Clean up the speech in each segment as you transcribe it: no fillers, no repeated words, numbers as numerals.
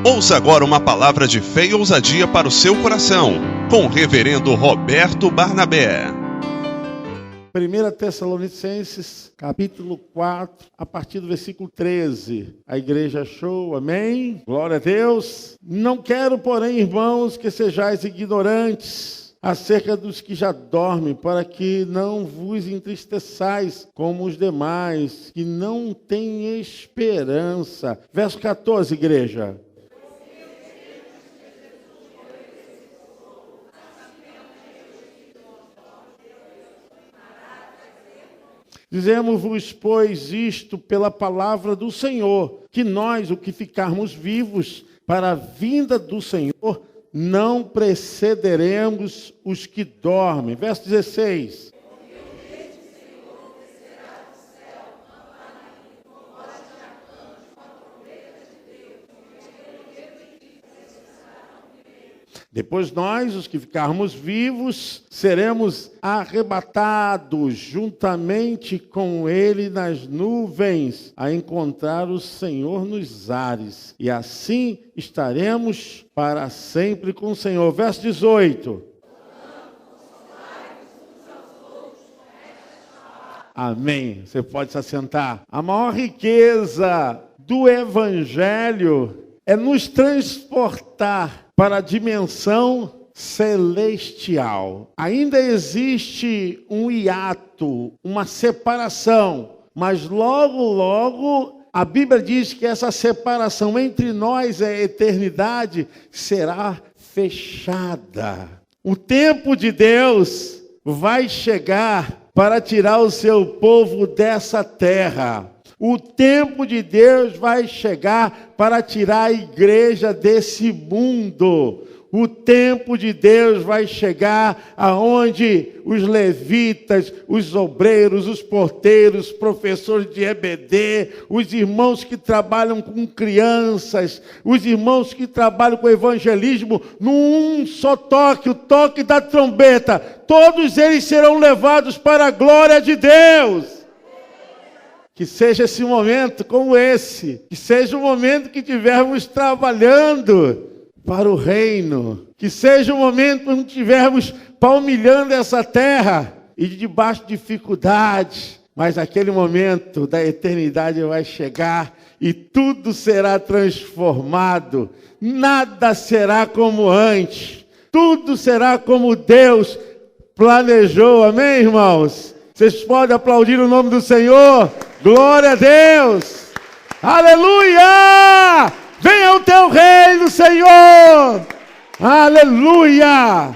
Ouça agora uma palavra de fé e ousadia para o seu coração, com o reverendo Roberto Barnabé. 1 Tessalonicenses, capítulo 4, a partir do versículo 13. A igreja achou, amém? Glória a Deus. Não quero, porém, irmãos, que sejais ignorantes acerca dos que já dormem, para que não vos entristeçais como os demais, que não têm esperança. Verso 14, igreja. Dizemos-vos, pois, isto pela palavra do Senhor, que nós, o que ficarmos vivos para a vinda do Senhor, não precederemos os que dormem. Verso 16. Depois nós, os que ficarmos vivos, seremos arrebatados juntamente com ele nas nuvens, a encontrar o Senhor nos ares. E assim estaremos para sempre com o Senhor. Verso 18. Amém. Você pode se assentar. A maior riqueza do Evangelho é nos transportar para a dimensão celestial. Ainda existe um hiato, uma separação, mas logo a Bíblia diz que essa separação entre nós e a eternidade será fechada. O tempo de Deus vai chegar para tirar o seu povo dessa terra. O tempo de Deus vai chegar para tirar a igreja desse mundo. O tempo de Deus vai chegar aonde os levitas, os obreiros, os porteiros, professores de EBD, os irmãos que trabalham com crianças, os irmãos que trabalham com evangelismo, num só toque, o toque da trombeta, todos eles serão levados para a glória de Deus. Que seja esse momento como esse, que seja o momento que estivermos trabalhando para o reino, que seja o momento em que estivermos palmilhando essa terra e debaixo de dificuldades, mas aquele momento da eternidade vai chegar e tudo será transformado, nada será como antes, tudo será como Deus planejou, amém, irmãos? Vocês podem aplaudir o nome do Senhor? Glória a Deus! Aleluia! Venha o teu reino, Senhor! Aleluia!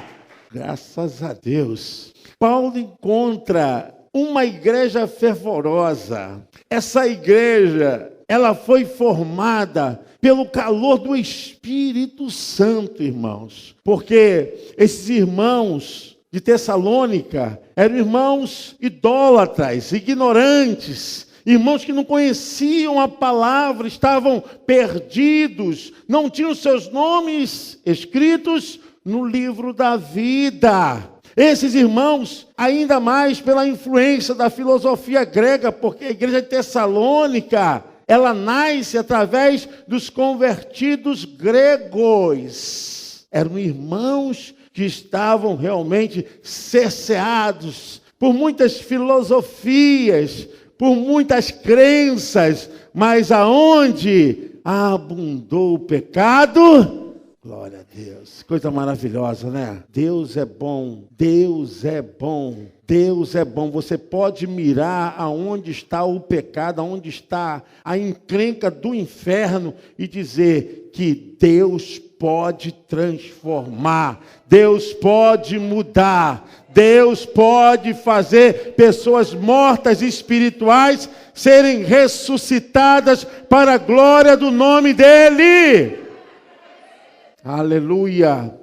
Graças a Deus. Paulo encontra uma igreja fervorosa. Essa igreja, ela foi formada pelo calor do Espírito Santo, irmãos. Porque esses irmãos de Tessalônica eram irmãos idólatras, ignorantes, irmãos que não conheciam a palavra, estavam perdidos, não tinham seus nomes escritos no livro da vida. Esses irmãos, ainda mais pela influência da filosofia grega, porque a igreja de Tessalônica, ela nasce através dos convertidos gregos. Eram irmãos que estavam realmente cerceados por muitas filosofias, por muitas crenças, mas aonde abundou o pecado, glória a Deus, coisa maravilhosa, né? Deus é bom, Deus é bom, Deus é bom. Você pode mirar aonde está o pecado, aonde está a encrenca do inferno e dizer que Deus pode transformar, Deus pode mudar, Deus pode fazer pessoas mortas espirituais serem ressuscitadas para a glória do nome dEle. Aleluia!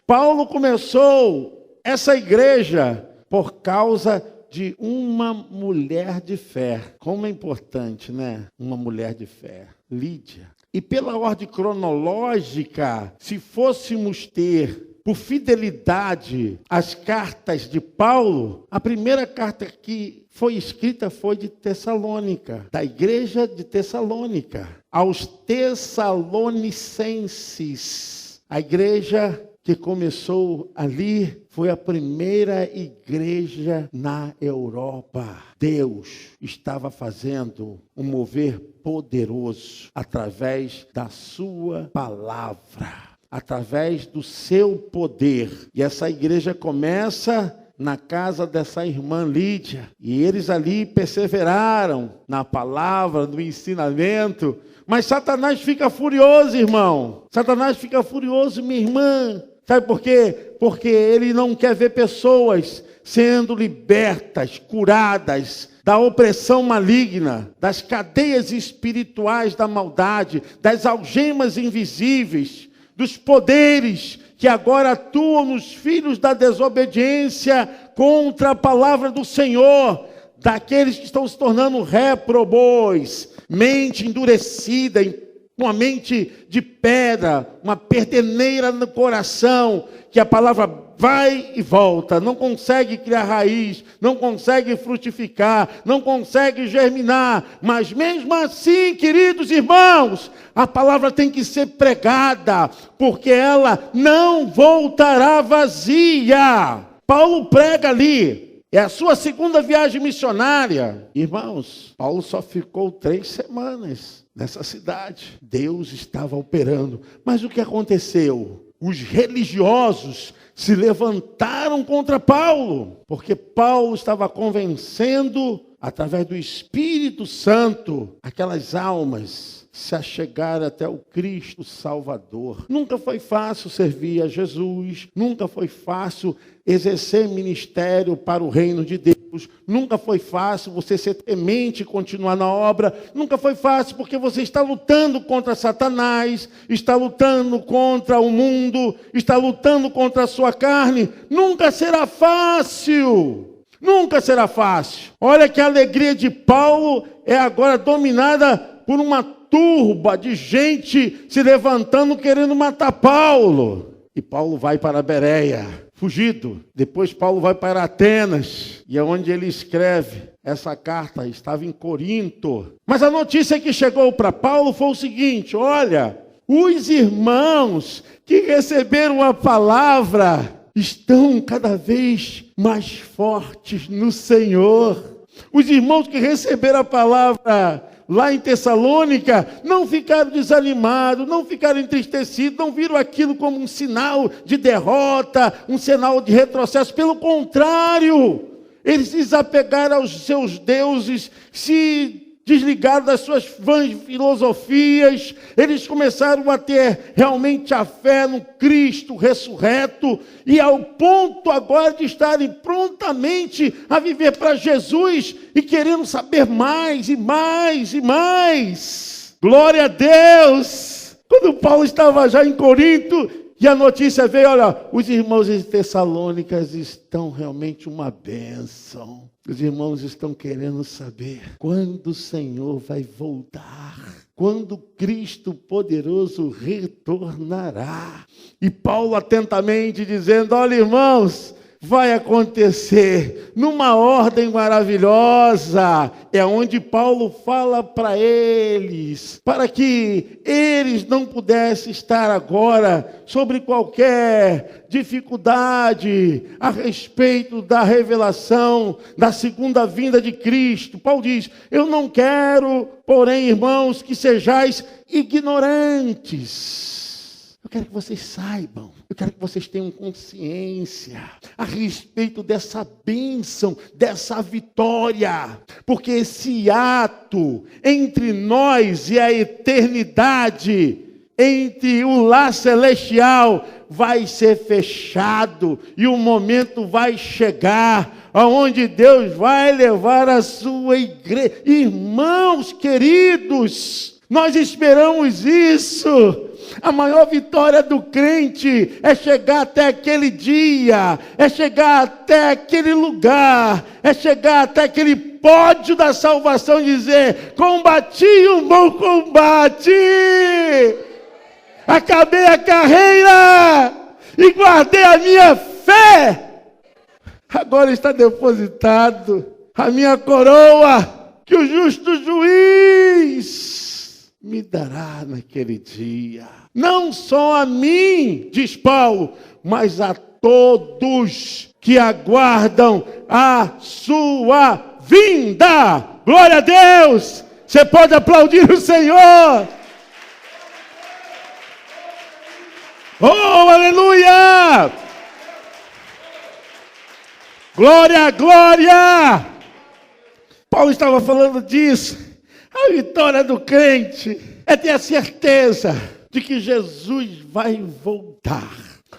Paulo começou essa igreja por causa de uma mulher de fé. Como é importante, né? Uma mulher de fé. Lídia. E pela ordem cronológica, se fôssemos ter por fidelidade às cartas de Paulo, a primeira carta que foi escrita foi de Tessalônica, da igreja de Tessalônica, aos Tessalonicenses. A igreja que começou ali foi a primeira igreja na Europa. Deus estava fazendo um mover poderoso através da sua palavra, através do seu poder. E essa igreja começa na casa dessa irmã Lídia. E eles ali perseveraram na palavra, no ensinamento. Mas Satanás fica furioso, irmão. Satanás fica furioso, minha irmã. Sabe por quê? Porque ele não quer ver pessoas sendo libertas, curadas da opressão maligna, das cadeias espirituais da maldade, das algemas invisíveis, dos poderes que agora atuam nos filhos da desobediência contra a palavra do Senhor, daqueles que estão se tornando réprobos, mente endurecida, uma mente de pedra, uma perdeneira no coração, que a palavra vai e volta, não consegue criar raiz, não consegue frutificar, não consegue germinar, mas mesmo assim, queridos irmãos, a palavra tem que ser pregada, porque ela não voltará vazia. Paulo prega ali, é a sua segunda viagem missionária. Irmãos, Paulo só ficou 3 semanas nessa cidade. Deus estava operando. Mas o que aconteceu? Os religiosos se levantaram contra Paulo, porque Paulo estava convencendo, através do Espírito Santo, aquelas almas se achegar até o Cristo Salvador. Nunca foi fácil servir a Jesus, nunca foi fácil exercer ministério para o reino de Deus, nunca foi fácil você ser temente e continuar na obra, nunca foi fácil porque você está lutando contra Satanás, está lutando contra o mundo, está lutando contra a sua carne. Nunca será fácil, nunca será fácil. Olha que a alegria de Paulo é agora dominada por uma turba de gente se levantando querendo matar Paulo. E Paulo vai para Bereia, fugido. Depois Paulo vai para Atenas, e é onde ele escreve essa carta. Estava em Corinto. Mas a notícia que chegou para Paulo foi o seguinte: olha, os irmãos que receberam a palavra estão cada vez mais fortes no Senhor. Os irmãos que receberam a palavra lá em Tessalônica não ficaram desanimados, não ficaram entristecidos, não viram aquilo como um sinal de derrota, um sinal de retrocesso. Pelo contrário, eles se desapegaram aos seus deuses, se desligaram das suas vãs filosofias, eles começaram a ter realmente a fé no Cristo ressurreto, e ao ponto agora de estarem prontamente a viver para Jesus e querendo saber mais e mais e mais. Glória a Deus! Quando Paulo estava já em Corinto, e a notícia veio, olha, os irmãos de Tessalônicas estão realmente uma bênção. Os irmãos estão querendo saber quando o Senhor vai voltar, quando Cristo poderoso retornará. E Paulo atentamente dizendo: olha, irmãos, vai acontecer numa ordem maravilhosa. É onde Paulo fala para eles, para que eles não pudessem estar agora sobre qualquer dificuldade a respeito da revelação da segunda vinda de Cristo. Paulo diz: eu não quero, porém, irmãos, que sejais ignorantes. Eu quero que vocês saibam, eu quero que vocês tenham consciência a respeito dessa bênção, dessa vitória, porque esse ato entre nós e a eternidade, entre o lar celestial, vai ser fechado, e o momento vai chegar, aonde Deus vai levar a sua igreja. Irmãos queridos, nós esperamos isso. A maior vitória do crente é chegar até aquele dia, é chegar até aquele lugar, é chegar até aquele pódio da salvação e dizer: combati o bom combate, acabei a carreira, e guardei a minha fé. Agora está depositado a minha coroa, que o justo juiz me dará naquele dia. Não só a mim, diz Paulo, mas a todos que aguardam a sua vinda. Glória a Deus! Você pode aplaudir o Senhor. Oh, aleluia! Glória, glória! Paulo estava falando disso. A vitória do crente é ter a certeza de que Jesus vai voltar.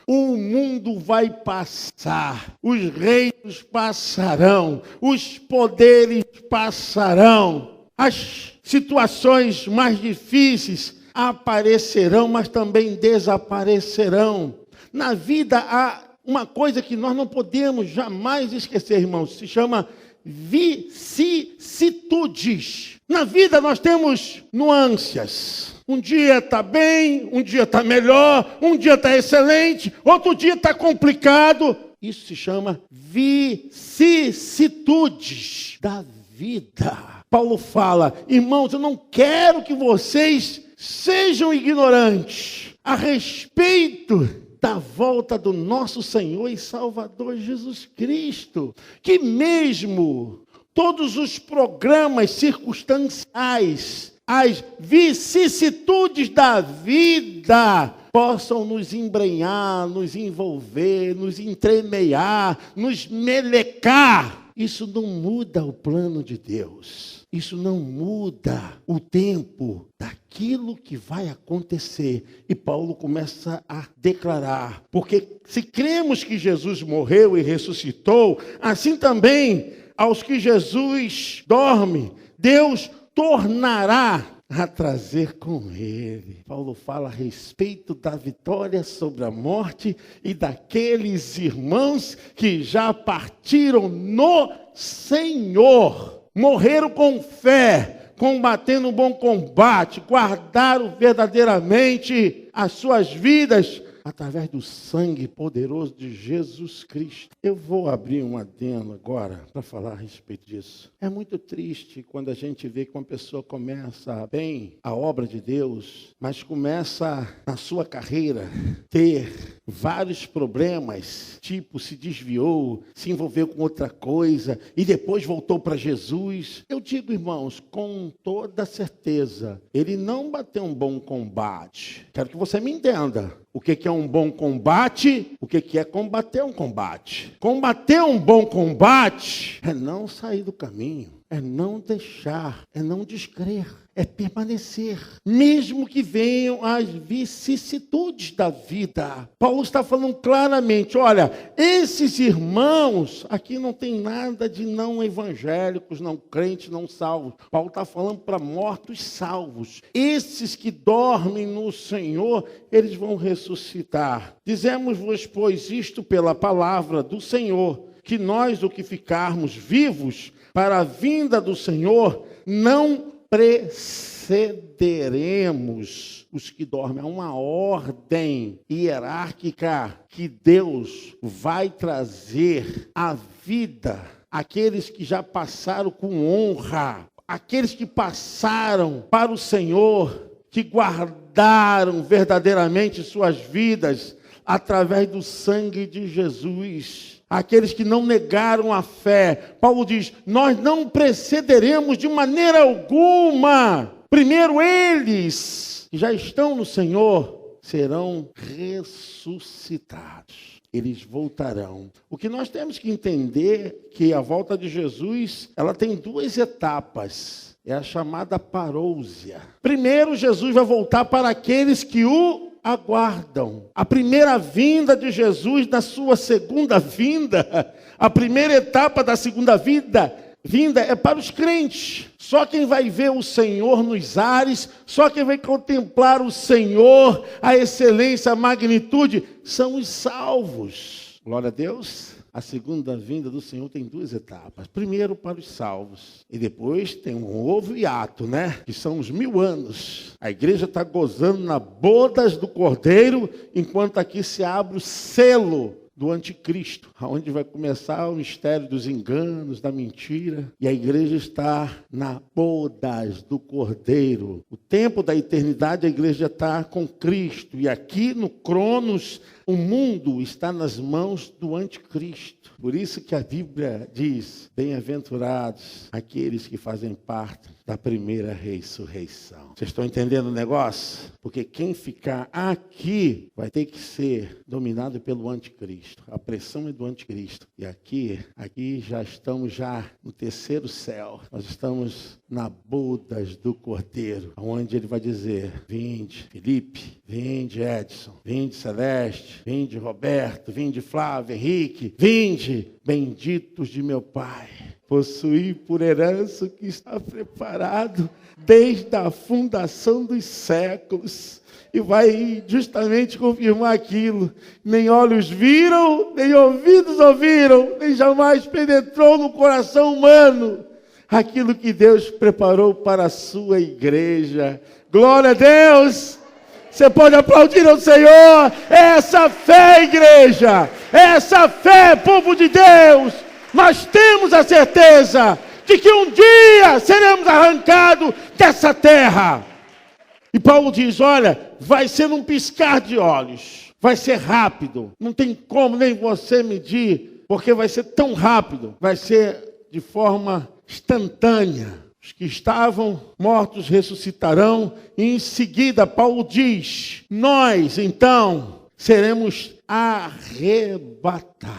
O mundo vai passar, os reinos passarão, os poderes passarão, as situações mais difíceis aparecerão, mas também desaparecerão. Na vida há uma coisa que nós não podemos jamais esquecer, irmãos, se chama vicissitudes. Na vida nós temos nuances. Um dia está bem, um dia está melhor, um dia está excelente, outro dia está complicado. Isso se chama vicissitudes da vida. Paulo fala, irmãos, eu não quero que vocês sejam ignorantes a respeito da volta do nosso Senhor e Salvador Jesus Cristo, que mesmo todos os programas circunstanciais, as vicissitudes da vida possam nos embrenhar, nos envolver, nos entremear, nos melecar. Isso não muda o plano de Deus. Isso não muda o tempo daquilo que vai acontecer. E Paulo começa a declarar, porque se cremos que Jesus morreu e ressuscitou, assim também aos que Jesus dorme, Deus tornará a trazer com ele. Paulo fala a respeito da vitória sobre a morte e daqueles irmãos que já partiram no Senhor, morreram com fé, combatendo um bom combate, guardaram verdadeiramente as suas vidas através do sangue poderoso de Jesus Cristo. Eu vou abrir um adendo agora para falar a respeito disso. É muito triste quando a gente vê que uma pessoa começa bem a obra de Deus, mas começa na sua carreira ter vários problemas, tipo se desviou, se envolveu com outra coisa e depois voltou para Jesus. Eu digo, irmãos, com toda certeza, ele não bateu um bom combate. Quero que você me entenda. O que é um bom combate? O que é combater um combate? Combater um bom combate é não sair do caminho, é não deixar, é não descrer, é permanecer, mesmo que venham as vicissitudes da vida. Paulo está falando claramente, olha, esses irmãos, aqui não tem nada de não evangélicos, não crentes, não salvos. Paulo está falando para mortos salvos. Esses que dormem no Senhor, eles vão ressuscitar. Dizemos-vos, pois, isto pela palavra do Senhor, que nós, o que ficarmos vivos para a vinda do Senhor, não precederemos os que dormem. É uma ordem hierárquica que Deus vai trazer à vida aqueles que já passaram com honra, aqueles que passaram para o Senhor, que guardaram verdadeiramente suas vidas através do sangue de Jesus. Aqueles que não negaram a fé. Paulo diz, nós não precederemos de maneira alguma. Primeiro eles, que já estão no Senhor, serão ressuscitados. Eles voltarão. O que nós temos que entender é que a volta de Jesus, ela tem duas etapas. É a chamada parousia. Primeiro, Jesus vai voltar para aqueles que o aguardam. A primeira vinda de Jesus na sua segunda vinda, a primeira etapa da segunda vinda é para os crentes. Só quem vai ver o Senhor nos ares, só quem vai contemplar o Senhor, a excelência, a magnitude, são os salvos. Glória a Deus. a segunda vinda do Senhor tem duas etapas. Primeiro para os salvos. E depois tem um novo hiato, né? Que são os 1000 anos. A igreja está gozando na bodas do Cordeiro, enquanto aqui se abre o selo do anticristo, onde vai começar o mistério dos enganos, da mentira, e a igreja está na bodas do Cordeiro. O tempo da eternidade a igreja está com Cristo, e aqui no Cronos o mundo está nas mãos do anticristo. Por isso que a Bíblia diz: bem-aventurados aqueles que fazem parte da primeira ressurreição. Vocês estão entendendo o negócio? Porque quem ficar aqui vai ter que ser dominado pelo anticristo. A pressão é do anticristo. E aqui já estamos no terceiro céu. Nós estamos na bodas do Cordeiro, onde ele vai dizer: vinde Felipe, vinde Edson, vinde Celeste, vinde Roberto, vinde Flávio, Henrique, vinde, benditos de meu Pai, possuir por herança o que está preparado desde a fundação dos séculos. E vai justamente confirmar aquilo: nem olhos viram, nem ouvidos ouviram, nem jamais penetrou no coração humano aquilo que Deus preparou para a sua igreja. Glória a Deus! Você pode aplaudir ao Senhor. Essa fé, igreja, essa fé, povo de Deus, nós temos a certeza de que um dia seremos arrancados dessa terra. E Paulo diz: olha, vai ser num piscar de olhos, vai ser rápido, não tem como nem você medir, porque vai ser tão rápido, vai ser de forma instantânea. Os que estavam mortos ressuscitarão, e em seguida Paulo diz: nós então seremos arrebatados.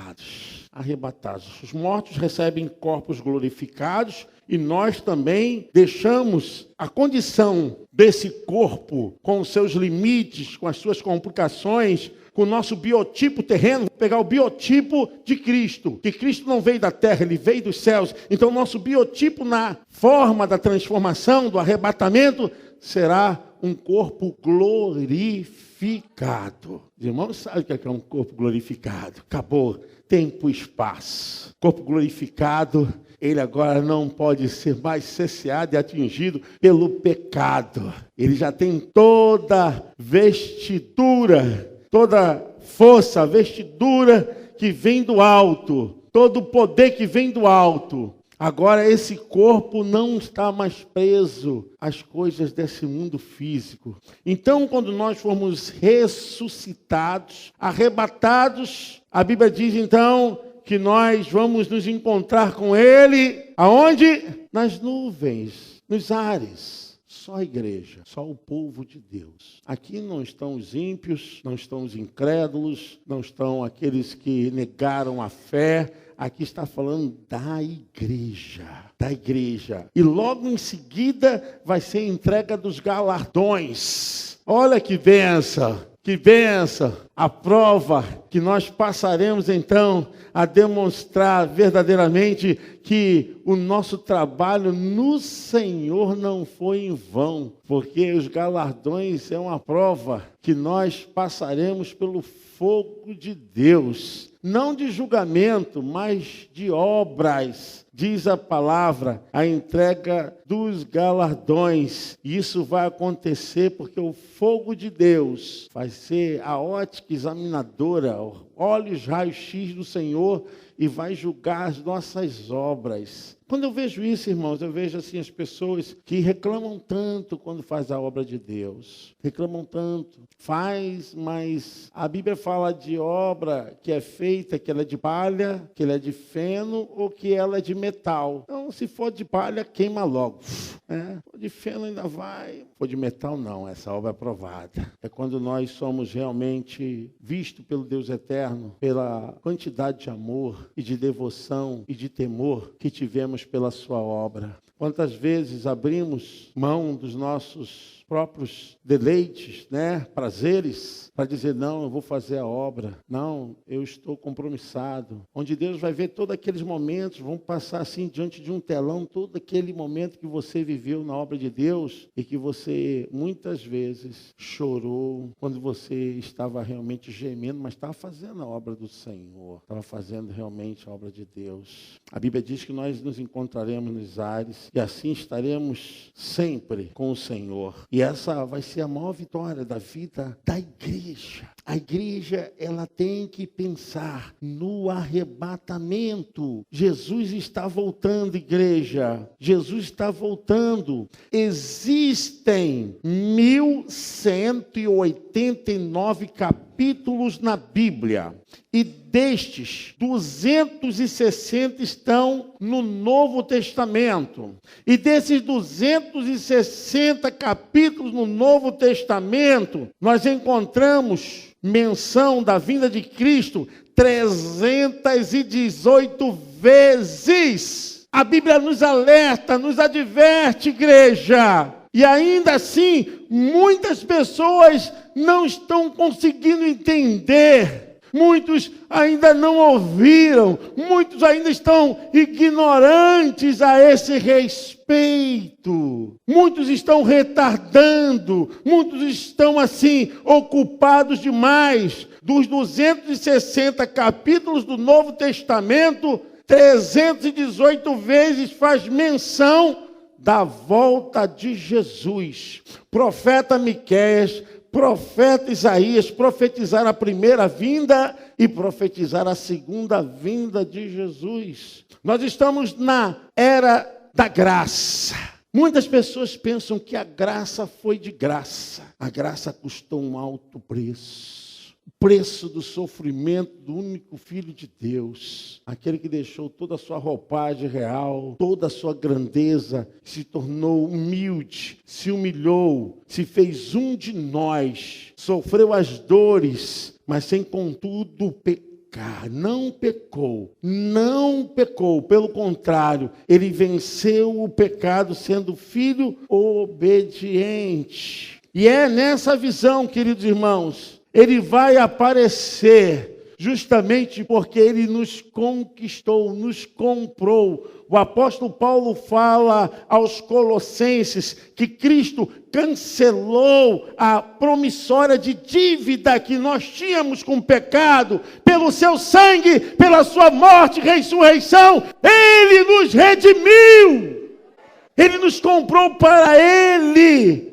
Os mortos recebem corpos glorificados, e nós também deixamos a condição desse corpo, com os seus limites, com as suas complicações, com o nosso biotipo terreno, pegar o biotipo de Cristo, que Cristo não veio da terra, ele veio dos céus. Então o nosso biotipo, na forma da transformação, do arrebatamento, será um corpo glorificado. Os irmãos sabem o que é um corpo glorificado. Acabou tempo e espaço. Corpo glorificado, ele agora não pode ser mais cesseado e atingido pelo pecado. Ele já tem toda vestidura, toda força, vestidura que vem do alto, todo o poder que vem do alto. Agora esse corpo não está mais preso às coisas desse mundo físico. Então, quando nós formos ressuscitados, arrebatados, a Bíblia diz então que nós vamos nos encontrar com Ele, aonde? Nas nuvens, nos ares. Só a igreja, só o povo de Deus. Aqui não estão os ímpios, não estão os incrédulos, não estão aqueles que negaram a fé. Aqui está falando da igreja, da igreja. E logo em seguida vai ser a entrega dos galardões. Olha que bênção, que bênção. A prova que nós passaremos então a demonstrar verdadeiramente que o nosso trabalho no Senhor não foi em vão, porque os galardões é uma prova que nós passaremos pelo fogo de Deus, não de julgamento, mas de obras. Diz a palavra, a entrega dos galardões. E isso vai acontecer porque o fogo de Deus vai ser a ótica examinadora, olhos raio-x do Senhor, e vai julgar as nossas obras. Quando eu vejo isso, irmãos, eu vejo assim as pessoas que reclamam tanto quando faz a obra de Deus. Reclamam tanto. Faz, mas a Bíblia fala de obra que é feita, que ela é de palha, que ela é de feno ou que ela é de metal. Então, se for de palha, queima logo. De feno ainda vai. Se for de metal, não. Essa obra é aprovada. É quando nós somos realmente vistos pelo Deus eterno, pela quantidade de amor e de devoção e de temor que tivemos pela sua obra. Quantas vezes abrimos mão dos nossos próprios deleites, prazeres, para dizer, não, eu vou fazer a obra, não, eu estou compromissado. Onde Deus vai ver todos aqueles momentos, vão passar assim diante de um telão, todo aquele momento que você viveu na obra de Deus e que você muitas vezes chorou quando você estava realmente gemendo, mas estava fazendo a obra do Senhor, estava fazendo realmente a obra de Deus. A Bíblia diz que nós nos encontraremos nos ares e assim estaremos sempre com o Senhor. E essa vai ser a maior vitória da vida da igreja. A igreja, ela tem que pensar no arrebatamento. Jesus está voltando, igreja. Jesus está voltando. Existem 1189 capítulos na Bíblia. E destes, 260 estão no Novo Testamento. E desses 260 capítulos no Novo Testamento, nós encontramos menção da vinda de Cristo 318 vezes. A Bíblia nos alerta, nos adverte, igreja. E ainda assim, muitas pessoas não estão conseguindo entender. Muitos ainda não ouviram, muitos ainda estão ignorantes a esse respeito. Muitos estão retardando, muitos estão assim, ocupados demais. Dos 260 capítulos do Novo Testamento, 318 vezes faz menção da volta de Jesus. Profeta Miqueias, profeta Isaías profetizaram a primeira vinda e profetizaram a segunda vinda de Jesus. Nós estamos na era da graça. Muitas pessoas pensam que a graça foi de graça. A graça custou um alto preço. O preço do sofrimento do único Filho de Deus. Aquele que deixou toda a sua roupagem real, toda a sua grandeza, se tornou humilde, se humilhou, se fez um de nós, sofreu as dores, mas sem contudo pecar. Não pecou, pelo contrário, ele venceu o pecado sendo filho obediente. E é nessa visão, queridos irmãos, ele vai aparecer justamente porque ele nos conquistou, nos comprou. O apóstolo Paulo fala aos Colossenses que Cristo cancelou a promissória de dívida que nós tínhamos com o pecado. Pelo seu sangue, pela sua morte e ressurreição, ele nos redimiu. Ele nos comprou para ele.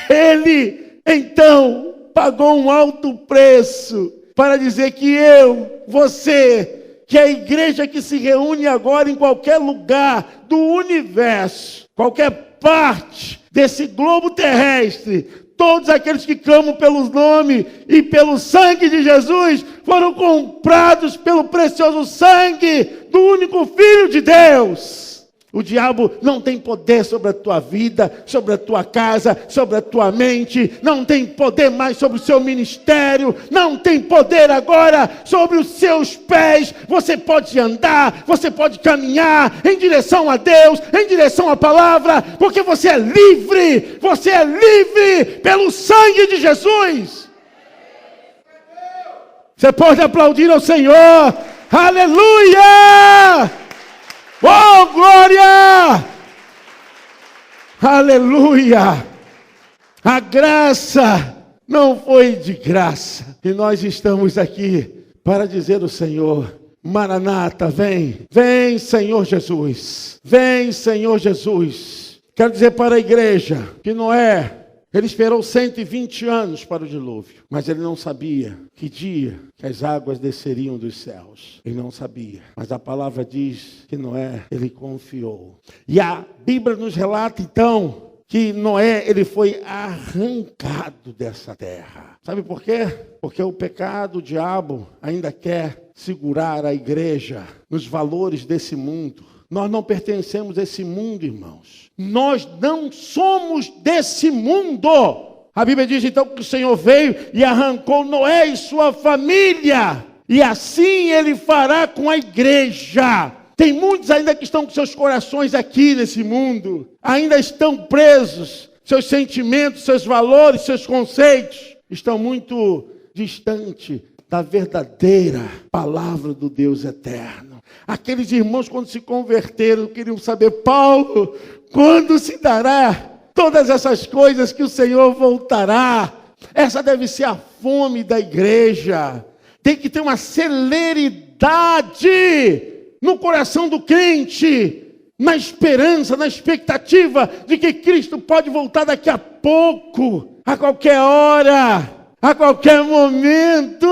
Ele, então, pagou um alto preço para dizer que eu, você, que é a igreja que se reúne agora em qualquer lugar do universo, qualquer parte desse globo terrestre, todos aqueles que clamam pelo nome e pelo sangue de Jesus foram comprados pelo precioso sangue do único Filho de Deus. O diabo não tem poder sobre a tua vida, sobre a tua casa, sobre a tua mente, não tem poder mais sobre o seu ministério, não tem poder agora sobre os seus pés. Você pode andar, você pode caminhar em direção a Deus, em direção à palavra, porque você é livre pelo sangue de Jesus. Você pode aplaudir ao Senhor, aleluia! Oh, glória! Aleluia! A graça não foi de graça. E nós estamos aqui para dizer ao Senhor, Maranata, vem. Vem, Senhor Jesus. Vem, Senhor Jesus. Quero dizer para a igreja que Noé, ele esperou 120 anos para o dilúvio, mas ele não sabia que dia que as águas desceriam dos céus. Ele não sabia, mas a palavra diz que Noé, ele confiou. E a Bíblia nos relata então que Noé, ele foi arrancado dessa terra. Sabe por quê? Porque o pecado, o diabo ainda quer segurar a igreja nos valores desse mundo. Nós não pertencemos a esse mundo, irmãos. Nós não somos desse mundo. A Bíblia diz então que o Senhor veio e arrancou Noé e sua família. E assim ele fará com a igreja. Tem muitos ainda que estão com seus corações aqui nesse mundo, ainda estão presos, seus sentimentos, seus valores, seus conceitos estão muito distantes da verdadeira palavra do Deus eterno. Aqueles irmãos, quando se converteram, queriam saber: Paulo, quando se dará todas essas coisas que o Senhor voltará? Essa deve ser a fome da igreja. Tem que ter uma celeridade no coração do crente, na esperança, na expectativa de que Cristo pode voltar daqui a pouco, a qualquer hora, a qualquer momento,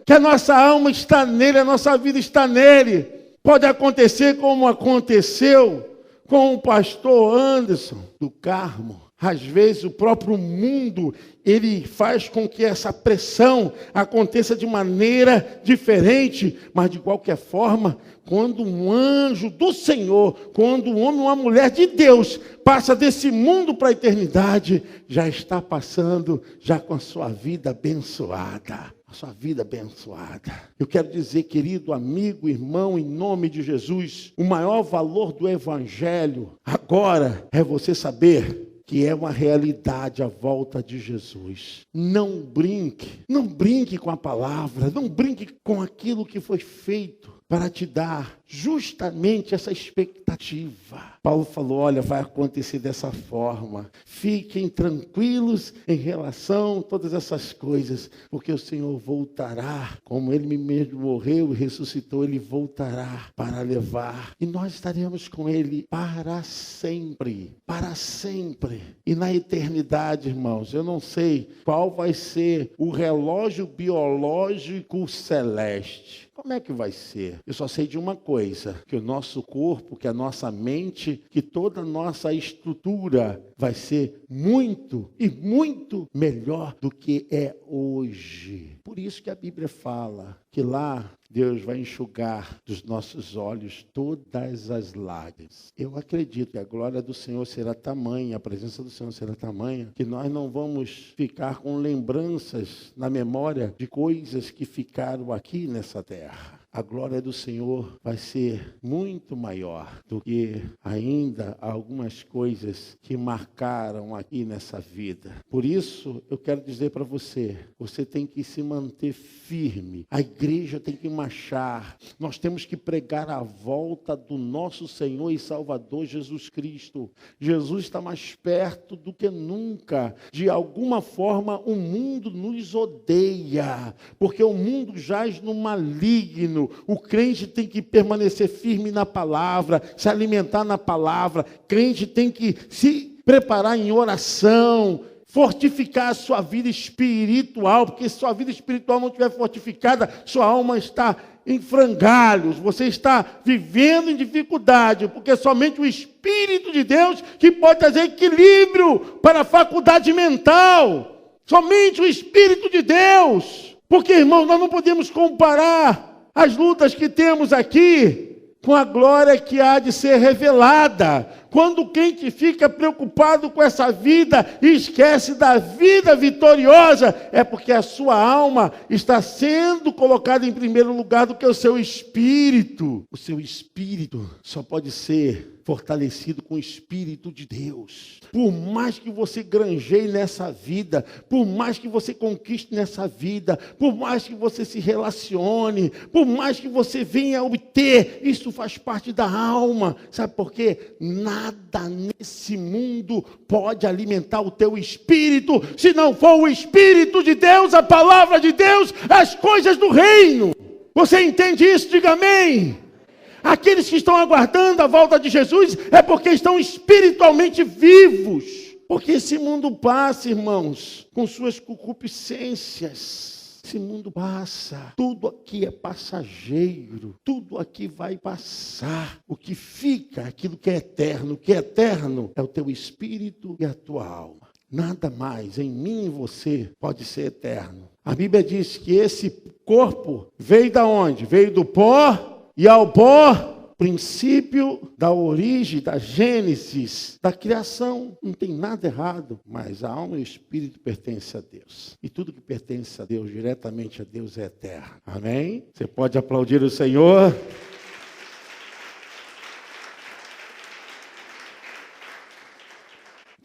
que a nossa alma está nele, a nossa vida está nele. Pode acontecer como aconteceu com o pastor Anderson do Carmo. Às vezes o próprio mundo, ele faz com que essa pressão aconteça de maneira diferente, mas de qualquer forma, quando um anjo do Senhor, quando um homem ou uma mulher de Deus passa desse mundo para a eternidade, já está passando já com a sua vida abençoada. A sua vida abençoada. Eu quero dizer, querido amigo, irmão, em nome de Jesus, o maior valor do Evangelho agora é você saber que é uma realidade a volta de Jesus. Não brinque com a palavra, não brinque com aquilo que foi feito para te dar justamente essa expectativa. Paulo falou: olha, vai acontecer dessa forma. Fiquem tranquilos em relação a todas essas coisas, porque o Senhor voltará, como Ele mesmo morreu e ressuscitou, Ele voltará para levar. E nós estaremos com Ele para sempre, para sempre. E na eternidade, irmãos, eu não sei qual vai ser o relógio biológico celeste. Como é que vai ser? Eu só sei de uma coisa, que o nosso corpo, que a nossa mente, que toda a nossa estrutura vai ser muito e muito melhor do que é hoje. Por isso que a Bíblia fala que lá Deus vai enxugar dos nossos olhos todas as lágrimas. Eu acredito que a glória do Senhor será tamanha, a presença do Senhor será tamanha, que nós não vamos ficar com lembranças na memória de coisas que ficaram aqui nessa terra. A glória do Senhor vai ser muito maior do que ainda algumas coisas que marcaram aqui nessa vida. Por isso, eu quero dizer para você, você tem que se manter firme. A igreja tem que marchar. Nós temos que pregar a volta do nosso Senhor e Salvador Jesus Cristo. Jesus está mais perto do que nunca. De alguma forma, o mundo nos odeia, porque o mundo jaz no maligno. O crente tem que permanecer firme na palavra, se alimentar na palavra. Crente tem que se preparar em oração, fortificar a sua vida espiritual, porque se sua vida espiritual não estiver fortificada, sua alma está em frangalhos, você está vivendo em dificuldade, porque somente o Espírito de Deus que pode trazer equilíbrio para a faculdade mental. Somente o Espírito de Deus. Porque, irmãos, nós não podemos comparar as lutas que temos aqui com a glória que há de ser revelada. Quando o crente fica preocupado com essa vida e esquece da vida vitoriosa, é porque a sua alma está sendo colocada em primeiro lugar do que o seu espírito. O seu espírito só pode ser fortalecido com o Espírito de Deus. Por mais que você granjeie nessa vida, por mais que você conquiste nessa vida, por mais que você se relacione, por mais que você venha obter, isso faz parte da alma. Sabe por quê? Nada nesse mundo pode alimentar o teu espírito, se não for o Espírito de Deus, a palavra de Deus, as coisas do reino. Você entende isso? Diga amém. Aqueles que estão aguardando a volta de Jesus é porque estão espiritualmente vivos. Porque esse mundo passa, irmãos, com suas concupiscências. Esse mundo passa. Tudo aqui é passageiro. Tudo aqui vai passar. O que fica, aquilo que é eterno. O que é eterno é o teu espírito e a tua alma. Nada mais em mim e você pode ser eterno. A Bíblia diz que esse corpo veio da onde? Veio do pó. E ao pó, princípio da origem, da gênesis, da criação. Não tem nada errado, mas a alma e o espírito pertencem a Deus. E tudo que pertence a Deus, diretamente a Deus, é eterno. Amém? Você pode aplaudir o Senhor?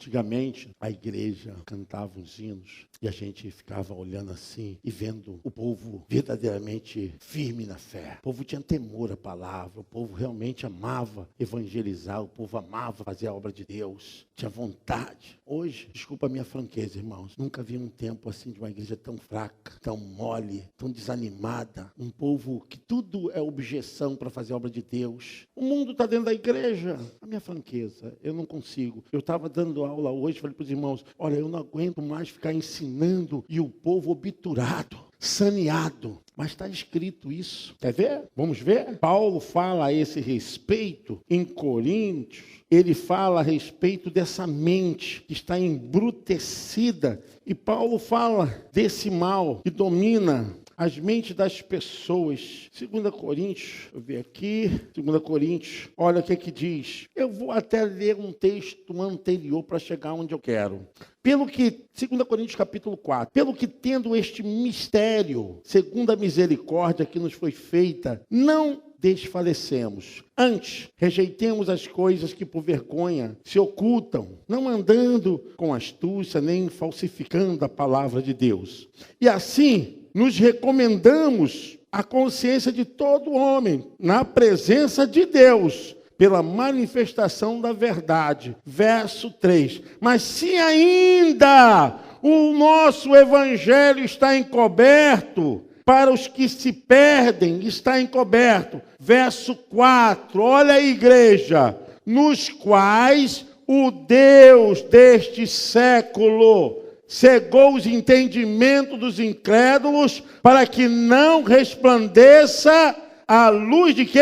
Antigamente, a igreja cantava os hinos e a gente ficava olhando assim e vendo o povo verdadeiramente firme na fé. O povo tinha temor à palavra, o povo realmente amava evangelizar, o povo amava fazer a obra de Deus, tinha vontade. Hoje, desculpa a minha franqueza, irmãos, nunca vi um tempo assim de uma igreja tão fraca, tão mole, tão desanimada. Um povo que tudo é objeção para fazer a obra de Deus. O mundo está dentro da igreja. A minha franqueza, eu não consigo. Eu estava dando aula hoje, falei para os irmãos, olha, eu não aguento mais ficar ensinando e o povo obturado, saneado. Mas está escrito isso. Quer ver? Vamos ver? Paulo fala a esse respeito em Coríntios. Ele fala a respeito dessa mente que está embrutecida. E Paulo fala desse mal que domina as mentes das pessoas. 2 Coríntios, deixa eu ver aqui, 2 Coríntios, olha o que é que diz. Eu vou até ler um texto anterior para chegar onde eu quero. Pelo que, 2 Coríntios capítulo 4, pelo que tendo este mistério, segundo a misericórdia que nos foi feita, não desfalecemos. Antes, rejeitemos as coisas que por vergonha se ocultam, não andando com astúcia, nem falsificando a palavra de Deus. E assim, nos recomendamos a consciência de todo homem, na presença de Deus, pela manifestação da verdade. Verso 3. Mas se ainda o nosso evangelho está encoberto, para os que se perdem, está encoberto. Verso 4, olha a igreja, nos quais o Deus deste século cegou os entendimentos dos incrédulos, para que não resplandeça a luz de quê?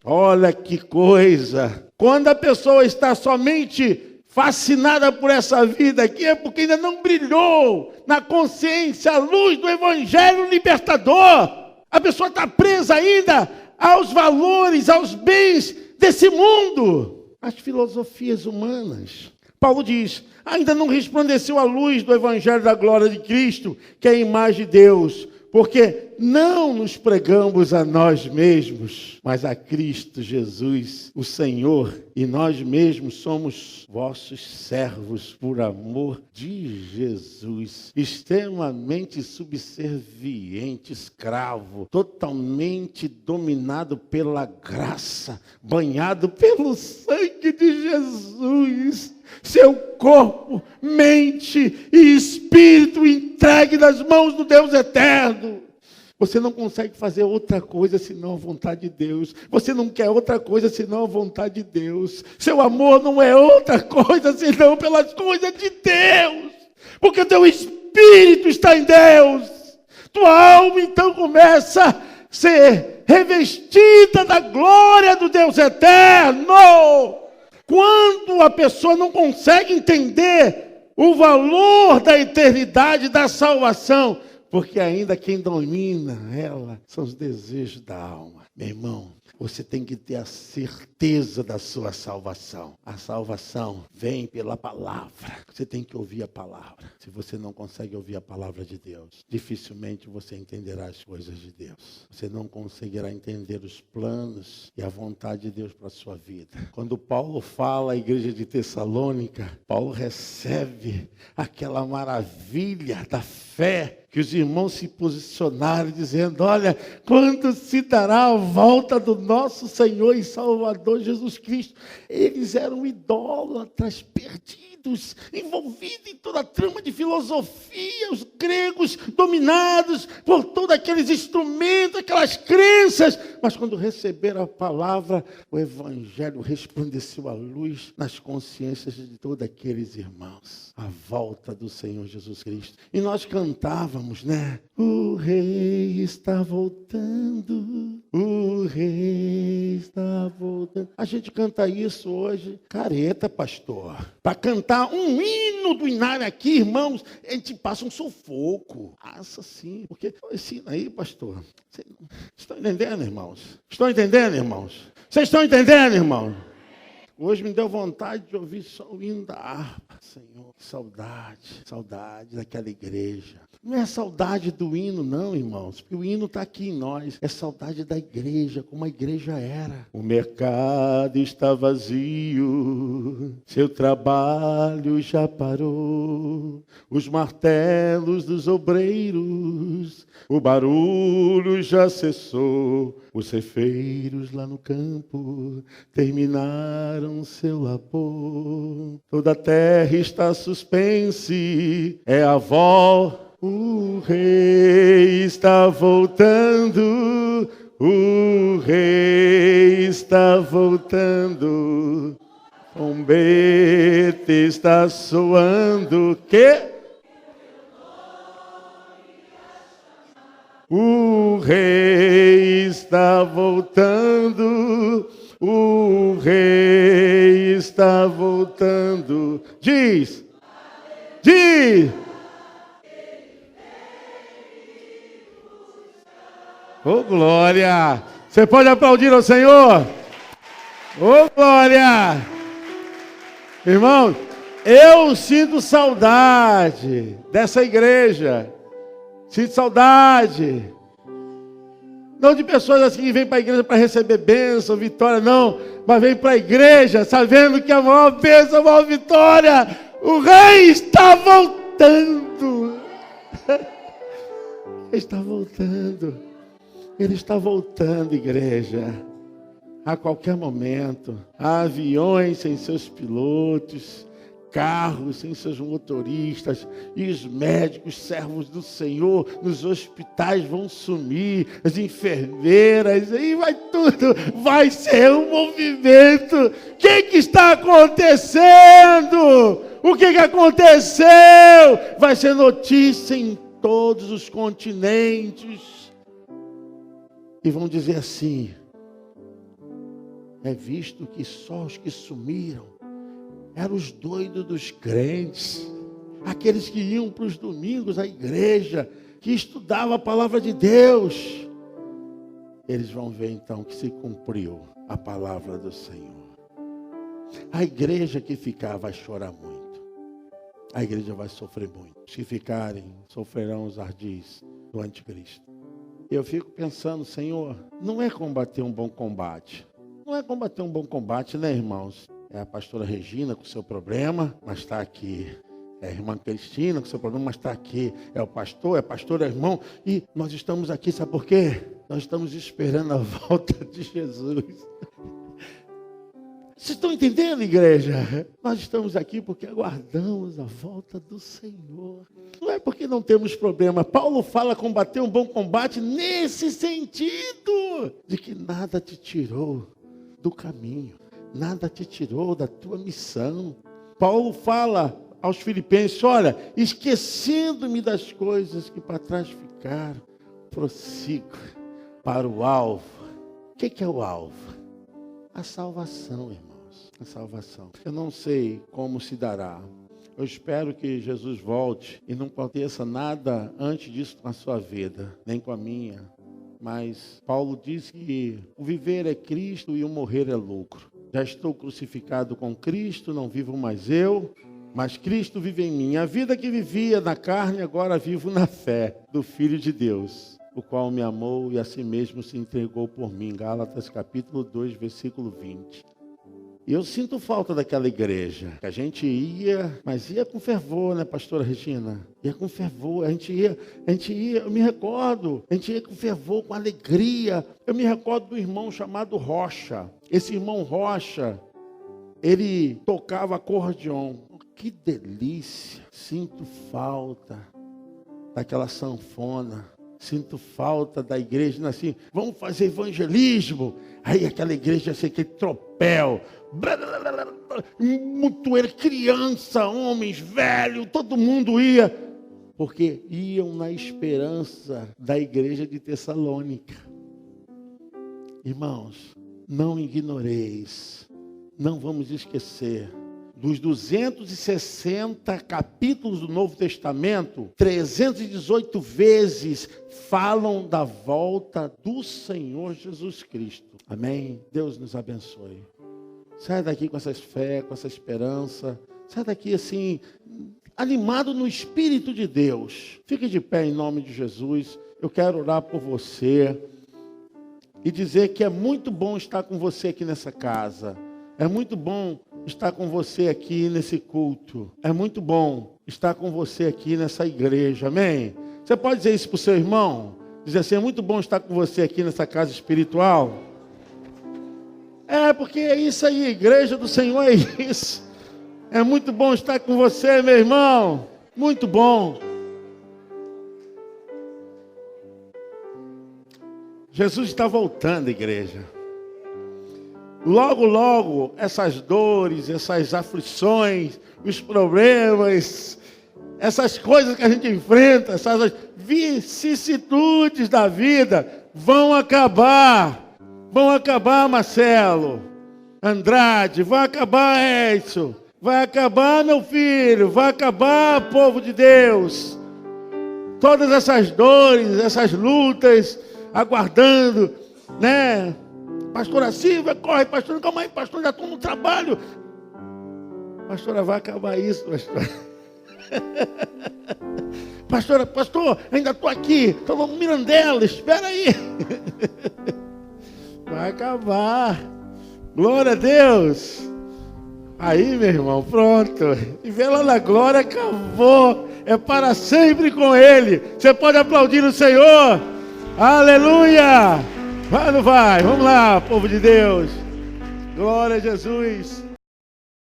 Olha que coisa! Quando a pessoa está somente fascinada por essa vida aqui, é porque ainda não brilhou na consciência a luz do evangelho libertador. A pessoa está presa ainda aos valores, aos bens desse mundo, às filosofias humanas. Paulo diz, ainda não resplandeceu a luz do evangelho da glória de Cristo, que é a imagem de Deus, porque não nos pregamos a nós mesmos, mas a Cristo Jesus, o Senhor, e nós mesmos somos vossos servos por amor de Jesus, extremamente subserviente, escravo, totalmente dominado pela graça, banhado pelo sangue de Jesus. Seu corpo, mente e espírito entregue nas mãos do Deus eterno. Você não consegue fazer outra coisa senão a vontade de Deus. Você não quer outra coisa senão a vontade de Deus. Seu amor não é outra coisa senão pelas coisas de Deus. Porque teu espírito está em Deus. Tua alma então começa a ser revestida da glória do Deus eterno. Quando a pessoa não consegue entender o valor da eternidade, da salvação, porque ainda quem domina ela são os desejos da alma. Meu irmão, você tem que ter a certeza da sua salvação. A salvação vem pela palavra. Você tem que ouvir a palavra. Se você não consegue ouvir a palavra de Deus, dificilmente você entenderá as coisas de Deus. Você não conseguirá entender os planos e a vontade de Deus para a sua vida. Quando Paulo fala à igreja de Tessalônica, Paulo recebe aquela maravilha da fé, que os irmãos se posicionaram dizendo, olha, quando se dará a volta do nosso Senhor e Salvador Jesus Cristo. Eles eram idólatras, perdidos, envolvidos em toda a trama de filosofia, os gregos dominados por todos aqueles instrumentos, aquelas crenças. Mas quando receberam a palavra, o evangelho resplandeceu a luz nas consciências de todos aqueles irmãos. A volta do Senhor Jesus Cristo. E nós cantávamos, né? O rei está voltando, o rei está voltando. A gente canta isso hoje, careta, pastor. Para cantar um hino do Inário aqui, irmãos, a gente passa um sufoco. Passa sim, porque ensina aí, pastor. Vocês estão entendendo, irmãos? Estão entendendo, irmãos? Vocês estão entendendo, irmãos? Hoje me deu vontade de ouvir só o hino da harpa, Senhor. Saudade daquela igreja. Não é saudade do hino, não, irmãos, porque o hino está aqui em nós. É saudade da igreja, como a igreja era. O mercado está vazio, seu trabalho já parou. Os martelos dos obreiros, o barulho já cessou. Os ceifeiros lá no campo terminaram seu labor. Toda a terra está suspense, é a volta. O rei está voltando, o rei está voltando. Trombeta está soando, que? O rei está voltando, o rei está voltando. Diz. Ô, glória! Você pode aplaudir ao Senhor? Ô, glória! Irmão, eu sinto saudade dessa igreja. Sinto saudade. Não de pessoas assim que vêm para a igreja para receber bênção, vitória, não. Mas vêm para a igreja sabendo que a maior bênção, a maior vitória, o rei está voltando. Ele está voltando. Ele está voltando, igreja. A qualquer momento. Há aviões sem seus pilotos, carros sem seus motoristas, e os médicos, servos do Senhor, nos hospitais vão sumir, as enfermeiras, aí vai tudo, vai ser um movimento. O que está acontecendo? O que aconteceu? Vai ser notícia em todos os continentes. E vão dizer assim: é visto que só os que sumiram eram os doidos dos crentes, aqueles que iam para os domingos à igreja, que estudavam a palavra de Deus. Eles vão ver então que se cumpriu a palavra do Senhor. A igreja que ficar vai chorar muito. A igreja vai sofrer muito. Os que ficarem sofrerão os ardis do anticristo. Eu fico pensando, Senhor, não é combater um bom combate. Não é combater um bom combate, né, irmãos? É a pastora Regina com o seu problema, mas está aqui. É a irmã Cristina com o seu problema, mas está aqui. É o pastor, é a pastora, é o irmão. E nós estamos aqui, sabe por quê? Nós estamos esperando a volta de Jesus. Vocês estão entendendo, igreja? Nós estamos aqui porque aguardamos a volta do Senhor. Não é porque não temos problema. Paulo fala combater um bom combate nesse sentido, de que nada te tirou do caminho, nada te tirou da tua missão. Paulo fala aos filipenses: olha, esquecendo-me das coisas que para trás ficaram, prossigo para o alvo. O que é o alvo? A salvação, irmãos. A salvação. Eu não sei como se dará. Eu espero que Jesus volte e não aconteça nada antes disso com a sua vida, nem com a minha. Mas Paulo diz que o viver é Cristo e o morrer é lucro. Já estou crucificado com Cristo, não vivo mais eu, mas Cristo vive em mim. A vida que vivia na carne, agora vivo na fé do Filho de Deus, o qual me amou e a si mesmo se entregou por mim. Gálatas capítulo 2, versículo 20. E eu sinto falta daquela igreja, que a gente ia, mas ia com fervor, né, pastora Regina? Ia com fervor, a gente ia, eu me recordo, a gente ia com fervor, com alegria. Eu me recordo do irmão chamado Rocha. Esse irmão Rocha, ele tocava acordeon. Que delícia! Sinto falta daquela sanfona. Sinto falta da igreja, assim, vamos fazer evangelismo. Aí aquela igreja, assim, aquele tropel, muito criança, homens, velho, todo mundo ia, porque iam na esperança da igreja de Tessalônica. Irmãos, não ignoreis, não vamos esquecer. Dos 260 capítulos do Novo Testamento, 318 vezes falam da volta do Senhor Jesus Cristo. Amém? Deus nos abençoe. Sai daqui com essa fé, com essa esperança. Sai daqui assim, animado no Espírito de Deus. Fique de pé em nome de Jesus. Eu quero orar por você e dizer que é muito bom estar com você aqui nessa casa. É muito bom estar com você aqui nesse culto. É muito bom estar com você aqui nessa igreja. Amém? Você pode dizer isso para o seu irmão? Dizer assim, é muito bom estar com você aqui nessa casa espiritual. Porque é isso aí, a igreja do Senhor é isso. É muito bom estar com você, meu irmão. Muito bom. Jesus está voltando, igreja. Logo, logo, essas dores, essas aflições, os problemas, essas coisas que a gente enfrenta, essas vicissitudes da vida, vão acabar. Vão acabar, Marcelo, Andrade, vai acabar, Edson, vai acabar, meu filho, vai acabar, povo de Deus. Todas essas dores, essas lutas, aguardando, né? Pastora Silvia, corre, pastor, calma aí, pastor, já estou no trabalho. Pastora, vai acabar isso, pastor. Pastor, ainda estou aqui, estou no Mirandela, espera aí. Vai acabar. Glória a Deus. Aí, meu irmão, pronto. E vê lá na glória, acabou. É para sempre com Ele. Você pode aplaudir o Senhor. Aleluia. Vai ou não vai? Vamos lá, povo de Deus. Glória a Jesus.